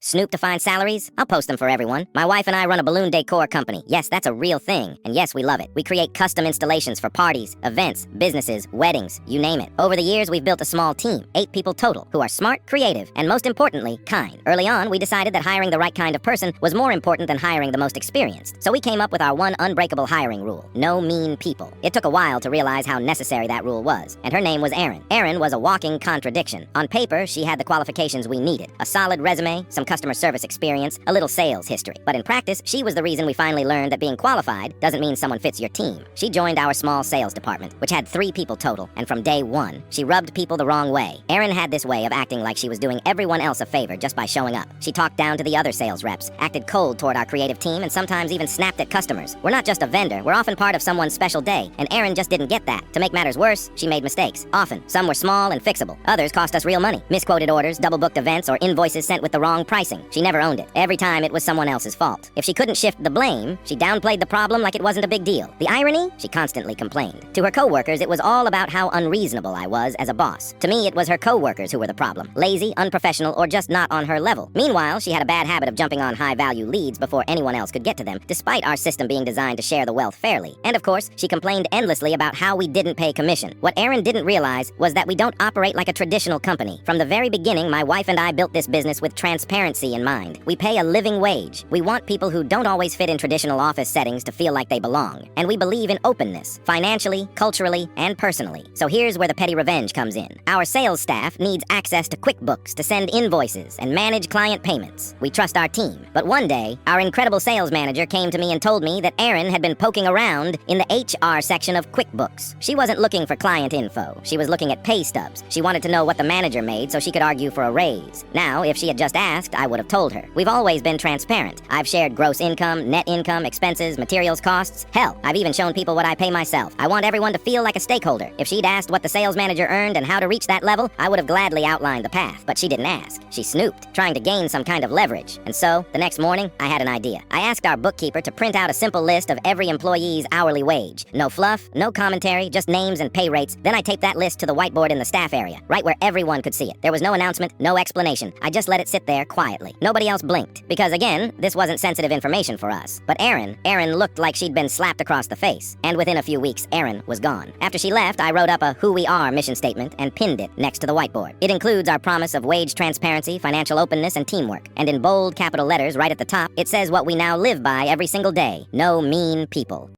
Snoop to find salaries? I'll post them for everyone. My wife and I run a balloon decor company. Yes, that's a real thing. And yes, we love it. We create custom installations for parties, events, businesses, weddings, you name it. Over the years, we've built a small team, 8 people total, who are smart, creative, and most importantly, kind. Early on, we decided that hiring the right kind of person was more important than hiring the most experienced. So we came up with our one unbreakable hiring rule: no mean people. It took a while to realize how necessary that rule was, and her name was Erin. Erin was a walking contradiction. On paper, she had the qualifications we needed: a solid resume, some customer service experience, a little sales history. But in practice, she was the reason we finally learned that being qualified doesn't mean someone fits your team. She joined our small sales department, which had 3 people total, and from day one, she rubbed people the wrong way. Erin had this way of acting like she was doing everyone else a favor just by showing up. She talked down to the other sales reps, acted cold toward our creative team, and sometimes even snapped at customers. We're not just a vendor, we're often part of someone's special day, and Erin just didn't get that. To make matters worse, she made mistakes. Often, some were small and fixable. Others cost us real money. Misquoted orders, double-booked events, or invoices sent with the wrong pricing. She never owned it. Every time it was someone else's fault. If she couldn't shift the blame, she downplayed the problem like it wasn't a big deal. The irony? She constantly complained. To her coworkers, it was all about how unreasonable I was as a boss. To me, it was her coworkers who were the problem. Lazy, unprofessional, or just not on her level. Meanwhile, she had a bad habit of jumping on high-value leads before anyone else could get to them, despite our system being designed to share the wealth fairly. And of course, she complained endlessly about how we didn't pay commission. What Erin didn't realize was that we don't operate like a traditional company. From the very beginning, my wife and I built this business with transparency in mind. We pay a living wage. We want people who don't always fit in traditional office settings to feel like they belong. And we believe in openness, financially, culturally, and personally. So here's where the petty revenge comes in. Our sales staff needs access to QuickBooks to send invoices and manage client payments. We trust our team. But one day, our incredible sales manager came to me and told me that Erin had been poking around in the HR section of QuickBooks. She wasn't looking for client info. She was looking at pay stubs. She wanted to know what the manager made so she could argue for a raise. Now, if she had just asked, I would have told her. We've always been transparent. I've shared gross income, net income, expenses, materials costs. Hell, I've even shown people what I pay myself. I want everyone to feel like a stakeholder. If she'd asked what the sales manager earned and how to reach that level, I would have gladly outlined the path. But she didn't ask. She snooped, trying to gain some kind of leverage. And so, the next morning, I had an idea. I asked our bookkeeper to print out a simple list of every employee's hourly wage. No fluff, no commentary, just names and pay rates. Then I taped that list to the whiteboard in the staff area, right where everyone could see it. There was no announcement, no explanation. I just let it sit there quietly. Nobody else blinked, because again, this wasn't sensitive information for us. But Erin looked like she'd been slapped across the face. And within a few weeks, Erin was gone. After she left, I wrote up a Who We Are mission statement and pinned it next to the whiteboard. It includes our promise of wage transparency, financial openness, and teamwork. And in bold capital letters right at the top, it says what we now live by every single day: no mean people.